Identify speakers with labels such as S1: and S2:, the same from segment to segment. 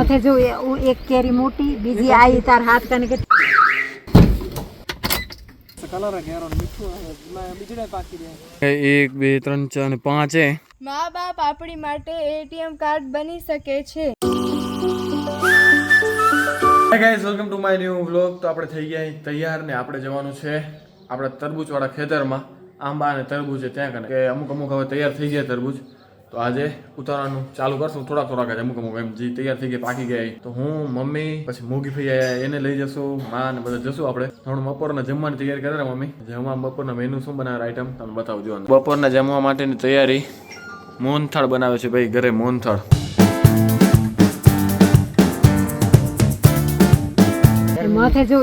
S1: माथे जो एक केरी मोटी बीजी आई तार हाथ कने के
S2: कलर है यार और मिठू मैं बीजड़े पाकी दे
S3: 1 2 3 4 અને 5 છે
S4: મા બાપ આપણી માટે એટીએમ કાર્ડ બની શકે છે.
S3: Hi guys welcome to my new vlog. તો આપણે થઈ ગયા તૈયાર ને આપણે જવાનું છે આપણે તરબૂચ વાળા ખેતરમાં. આંબા અને તરબૂચ છે ત્યાં કને કે અમુક હવે તૈયાર થઈ ગયા તરબૂચ. તો આજે ઉતારવાનું ચાલુ કરશું થોડાક જ અમુક એમ જે તૈયાર થઈ ગયા પાકી ગયા. તો હું મમ્મી પછી મોગી ફઈ આયા એને લઈ જશું માં ને બધા જશું આપણે. હમણાં બપોરના જમવાની તૈયારી કરે ને મમ્મી. જમવા બપોરના મેનુ શું બનાવે આઈટમ તમે બતાવજો. બપોરના જમવા માટેની તૈયારી મોહનથાળ બનાવે છે ભાઈ ઘરે મોહનથાળ.
S1: माथे जो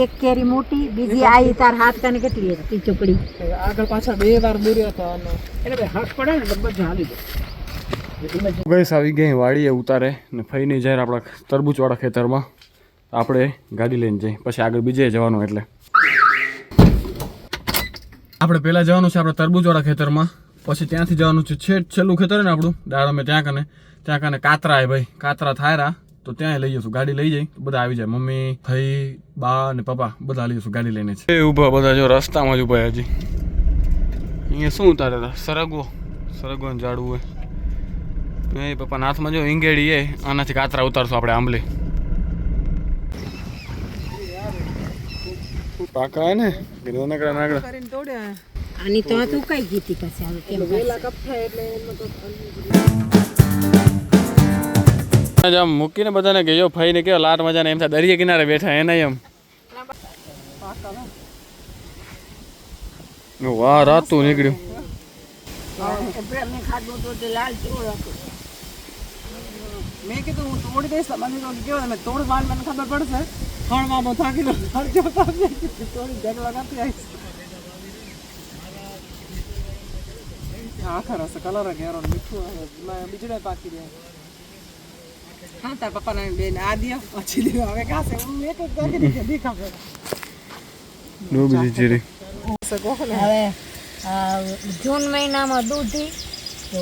S1: एक केरी मोटी बीजी आई तार हाथ कने કેટલી હતી ચોપડી
S2: આગળ પાછળ બે વાર બોર્યો હતો એટલે બે હાથ પડે ને લગભગ હાલી દે.
S3: ગઈસ આવી ગઈ વાડીએ ઉતારે ને ફઈને જાય આપણા તરબૂચ વાળા ખેતરમાં. આપણે ગાડી લઈને જઈએ પછી આગળ બીજે જવાનું. એટલે આપણે પહેલા જવાનું છે આપણે તરબૂચ વાળા ખેતરમાં. પછી ત્યાંથી જવાનું છે છેલ્લું ખેતર ને આપણું દાડમે ત્યાં કને કાતરા આવે ભાઈ. કાતરા થાયરા તો ત્યાં લઈ જઈશું. ગાડી લઈ જઈ બધા આવી જાય મમ્મી ભાઈ બા ને પપ્પા બધા લઈ જઈશું ગાડી લઈને. એ ઊભા બધા જો રસ્તામાં જ ઊભા હજી. અહીંયા શું ઉતારે હતા સરગવાનું ઝાડવું હોય. એ પપ્પાના હાથમાં જો ઈંગેડી એ આનાથી કાતરા ઉતારશું આપણે આંબલી. પાકા ને નાકડા
S2: કરીને તોડ્યા
S1: આની તો તું કઈ ગીતી પછી આવે કેમ
S2: વેલા કપથા એટલે એમાં તો
S3: આમ મૂકીને બધાને ગયો ફઈને કેવો લાટ મજાને એમ થાય દરિયા કિનારે બેઠા એના એમ. વાહ રાતું નીકળ્યું.
S2: મેં કીધું હું તોડી દઈશ મને તો કેવો મેં તોડ માંડ મને ખબર પડશે ખણવામાં થાકી લો તોડી જગવા નથી આવીશ. આખા રસ કલર है यार और मिठू मैं बीजड़े पाकी दे. हाँ तार पापा ने बेन आ दिया अच्छी दी હવે कहां से હું એક કરી દીધી દીખા पे
S3: નો બીજી ચીરી
S2: સગો ને
S1: હવે જૂન મહિનામાં દૂધી તો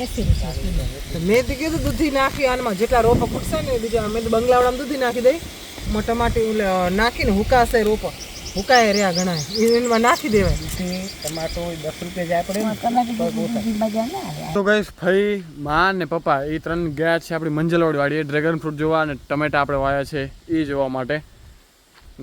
S1: 80 રૂપિયા કિલો.
S2: મેં તો કીધું દૂધી નાખી આનમાં જેટલા રોપા ફૂટશે ને બીજા મેં તો બંગલાવાળામાં દૂધી નાખી દઈ ટમાટી નાખીને હુકાશે રોપા હુકાય રહ્યા ઘણા એમાં નાખી દેવાય. ટમાટો 10 રૂપિયા જાય પડે.
S3: તો ગાઈસ ભાઈ મા ને પપ્પા એ ત્રણ ગયા છે આપણી મંજલવાડી વાડીએ ડ્રેગન ફ્રૂટ જોવા અને ટમેટા આપણે વાયા છે એ જોવા માટે.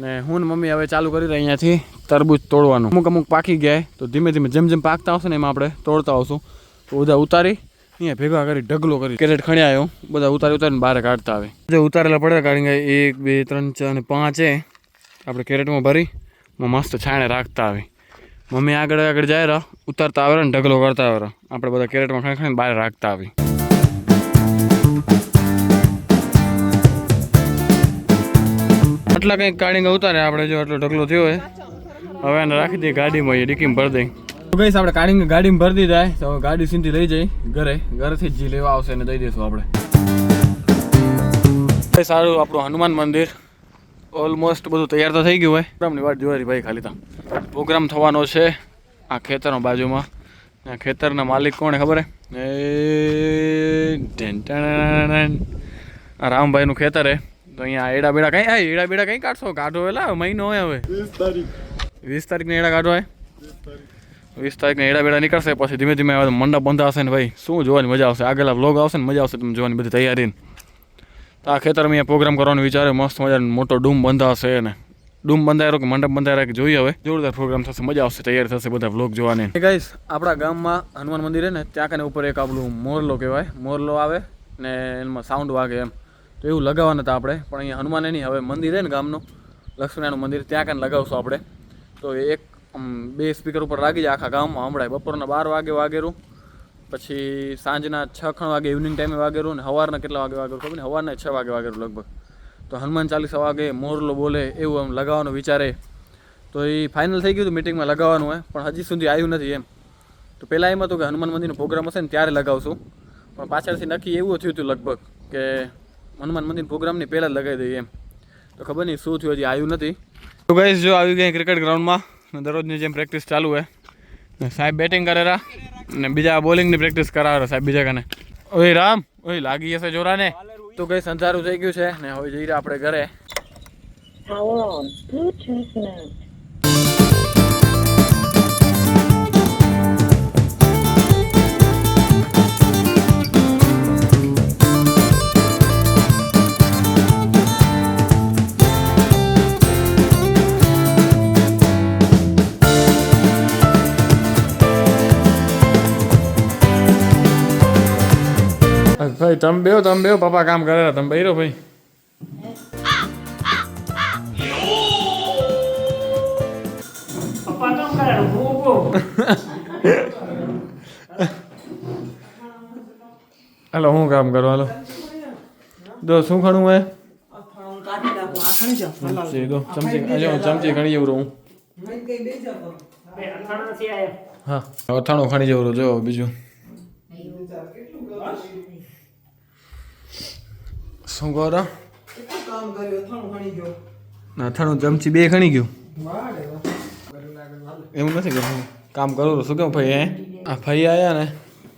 S3: ને હું ને મમ્મી હવે ચાલુ કરી રહ્યા અહીંયાથી તરબૂચ તોડવાનું. અમુક પાકી ગયા તો ધીમે ધીમે જેમ પાકતા આવશે ને એમાં આપણે તોડતા આવશું. તો બધા ઉતારી અહીંયા ભેગા કરી ઢગલો કરી કેરેટ ખણી આવ્યો બધા ઉતારીને બહાર કાઢતા આવે. જો ઉતારેલા પડે કાઢી ગયા 1 2 3 4 અને 5 છે આપણે કેરેટમાં ભરી મસ્ત છાણે રાખતા આવે. મમ્મી આગળ જાય રહ્યા ઉતારતા આવે ને ઢગલો કરતા આવે આપણે બધા કેરેટમાં ખણી બહાર રાખતા આવી. આટલા કંઈક કાઢીને ઉતારે આપણે જો આટલો ઢગલો થયો હોય હવે એને રાખી દઈએ ગાડીમાં ડીકીમાં ભરી દઈ. તો ગઈશ આપણે કાઢીને ગાડીમાં ભરી દીધા તો હવે ગાડી સીધી લઈ જઈ ઘરેથી જ જે લેવા આવશે એને દઈ દઈશું આપણે. સારું આપણું હનુમાન મંદિર ઓલમોસ્ટ બધું તૈયાર તો થઈ ગયું હોય. પ્રોગ્રામની વાત જોવાની ભાઈ ખાલી તો પ્રોગ્રામ થવાનો છે આ ખેતરના બાજુમાં. ખેતરના માલિક કોણ ખબર હે? આ રામભાઈનું ખેતર હે. તો અહીંયા એડા બેડા કંઈ કાઢશો કાઢો એલા મહિનો હોય હવે 20 તારીખને એડા કાઢો હોય 20 તારીખને એડા બેડા નીકળશે પછી ધીમે ધીમે મંડપ બંધાશે ને ભાઈ શું જોવાની મજા આવશે. આગળ વ્લોગ આવશે ને મજા આવશે તમે જોવાની બધી તૈયારી. તો આ ખેતરમાં અહીંયા પ્રોગ્રામ કરવાનું વિચારે મસ્ત મજાનો મોટો ડૂમ બંધાશે ને ડૂમ બંધાયો કે મંડપ બંધાય કે જોઈએ હવે જોરદાર પ્રોગ્રામ થશે મજા આવશે તૈયાર થશે બધા વ્લોગ જોવાની. ગાઈસ આપણા ગામમાં હનુમાન મંદિર છે ને ત્યાં કને ઉપર એક આપણું મોરલો કહેવાય મોરલો આવે ને એમાં સાઉન્ડ વાગે એમ તો એવું લગાવવાના હતા આપણે પણ અહીંયા હનુમાન નહીં હવે મંદિર છે ને ગામનું લક્ષ્મીનારાયણનું મંદિર ત્યાં કને લગાવશું આપણે. તો એક 2 સ્પીકર ઉપર લાગી જાય આખા ગામમાં હમણાં બપોરના 12 વાગે વાગેરું પછી સાંજના 6 વાગે ઇવનિંગ ટાઈમે વાગેરું ને સવારના કેટલા વાગે વાગેરું ખબર ને સવારના 6 વાગે વાગેરું લગભગ. તો હનુમાન ચાલીસા વાગે મોરલો બોલે એવું આમ લગાવવાનો વિચારે. તો એ ફાઇનલ થઈ ગયું હતું મીટિંગમાં લગાવવાનું હોય પણ હજી સુધી આવ્યું નથી એમ. તો પહેલાં એમ હતું કે હનુમાન મંદિરનો પ્રોગ્રામ હશે ને ત્યારે લગાવશું પણ પાછળથી નક્કી એવું થયું હતું લગભગ કે હનુમાન મંદિર પ્રોગ્રામની પહેલાં જ લગાવી દઈએ એમ. તો ખબર નહીં શું થયું હજી આવ્યું નથી. તો ગાઈસ જો આવી ગયા ક્રિકેટ ગ્રાઉન્ડમાં દરરોજની જેમ પ્રેક્ટિસ ચાલુ હોય. સાહેબ બેટિંગ કરેરા ને બીજા બોલિંગની પ્રેક્ટિસ કરાવે સાહેબ બીજા કને. ઓય રામ ઓય લાગી હશે જોરાને તો કઈ અંધારું થઈ ગયું છે ને હવે જઈ રહ્યા આપણે ઘરે.
S5: Power on. Bluetooth mode.
S3: ભાઈ તમે બેહો પપ્પા કામ કરે તમે બેહો ભાઈ. હાલો હું કામ કરું હાલો. દો શું ખાણું હે ચમચી દો ચમચી ચમચી ઘણી જવું હું. હા અથાણું ખાણી જવું જો બીજું શું કરો અથાણું ચમચી બે ખણી ગયું એવું નથી કે કામ કરું શું કેવું ભાઈ હે આ ભાઈ આવ્યા ને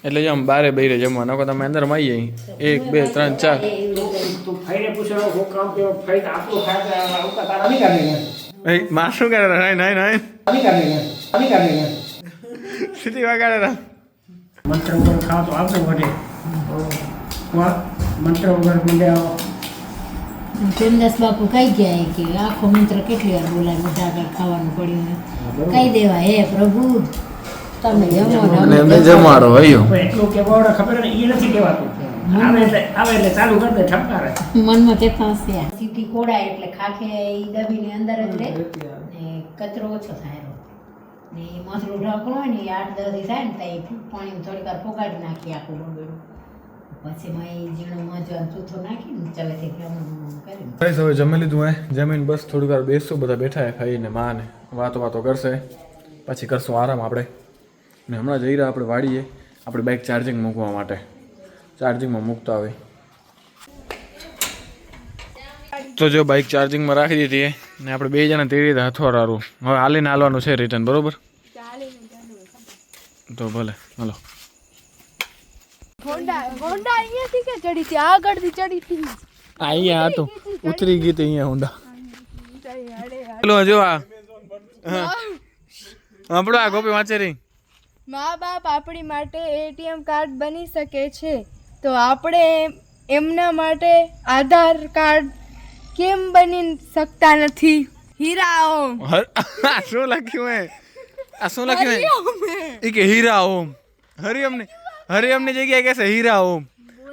S3: એટલે જ આમ બારે બૈરે જમવા નકો તમે અંદર માં આવી જાય 1 2 3 4 માં શું કરે નહીં સીધી વગાડે
S6: મંત્ર વગર ખાવ તો આપણે વધે મંત્ર વગર મંડ્યા
S1: પ્રેમદાસ બાપુ કઈ ગયા કે આખો મંત્ર કેટલી વાર બોલાય બધા આગળ ખાવાનું પડ્યું કઈ દેવા હે પ્રભુ તમે
S3: જમાડો ભાઈઓ
S6: એટલું કેવાડે ખબર ને એ નથી કહેવાતું આવે એટલે ચાલુ કરી દે ઠપકારે
S1: મનમાં કેતા હશે સીટી કોડાય એટલે ખાખે ઈ દબીને અંદર જ રહે ને કચરો ઓછો થાય ને મસરું ઢાંકણું હોય ને 8-10 દી થાય ને તો પાણી થોડીક વાર પોકાડી નાખી આખું બગડું પછી માં ઝીણો મજવાનો ચૂથો નાખીને ચવેથી કરી
S3: હવે જમી લીધું હે જમીન બસ થોડીક વાર બેસશું બધા બેઠા હે ખાઈને માં ને વાતો કરશે પછી કરશું આરામ આપણે ને હમણાં જઈ રહ્યા આપણે વાડીએ આપણી બાઇક ચાર્જિંગ મૂકવા માટે ચાર્જિંગમાં મૂકતા આવે તો જો બાઇક ચાર્જિંગમાં રાખી દીધી ને આપણે બે જણા તેડી દીધા હથવારારું હવે હાલીને હાલવાનું છે રિટર્ન બરોબર તો ભલે હાલો
S4: હોન્ડા અહીંયાથી કે ચડી હતી આગળથી ચડી હતી
S3: અહીંયા તો ઉતરી ગઈ હતી અહીંયા હોન્ડા ચલો જો આ આપણો આ ગોપી વાંચે રહી
S4: મા બાપ આપણી માટે એટીએમ કાર્ડ બની શકે છે તો આપણે એમના માટે આધાર કાર્ડ કેમ બની શકતા નથી હીરા ઓમ
S3: શું લખ્યું હે આ શું લખ્યું હે એ કે હીરા ઓમ હરિયમની જગ્યાએ કહેશે હીરા ઓમ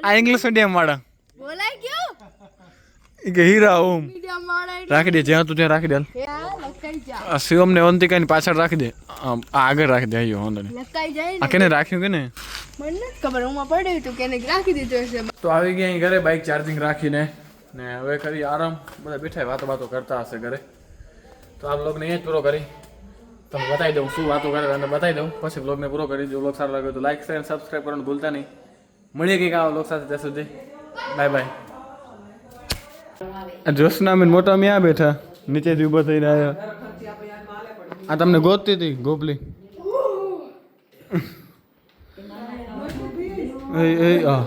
S3: આ ઇંગ્લિશ મીડિયમ વાળા
S4: બોલાય ક્યો
S3: એ કે હીરા ઓમ
S4: મીડિયમ વાળા
S3: રાખી દે જ્યાં તું ત્યાં રાખી દે
S4: લકાઈ જા
S3: આ શિવમ ને અવંતિકાની પાછળ રાખી દે આ આગળ રાખી દે આયો વાંધો નહીં
S4: લકાઈ જાય
S3: આ કેને રાખ્યું કે ને
S4: મને નથી ખબર હું પડ્યું તું કેને રાખી દીધું હશે
S3: તો આવી ગયા અહીં ઘરે બાઇક ચાર્જિંગ રાખીને ને હવે કરી આરામ બધા બેઠા વાતો કરતા હશે ઘરે તો આ બ્લોગને અહીંયા જ પૂરો કરી તમને બતાવી દઉં શું વાતો કરે તમને બતાવી દઉં પછી બ્લોગને પૂરો કરી જો બ્લોગ સારો લાગ્યો તો લાઈક શેર સબસ્ક્રાઈબ કરવાનું ભૂલતા નહીં મળીએ કંઈક આવા બ્લોગ સાથે ત્યાં સુધી બાય બાય જોશના બેન મોટા મેં બેઠા નીચેથી ઊભો થઈને આવ્યા આ તમને ગોતતી હતી ગોપલી હા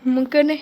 S4: મૂકને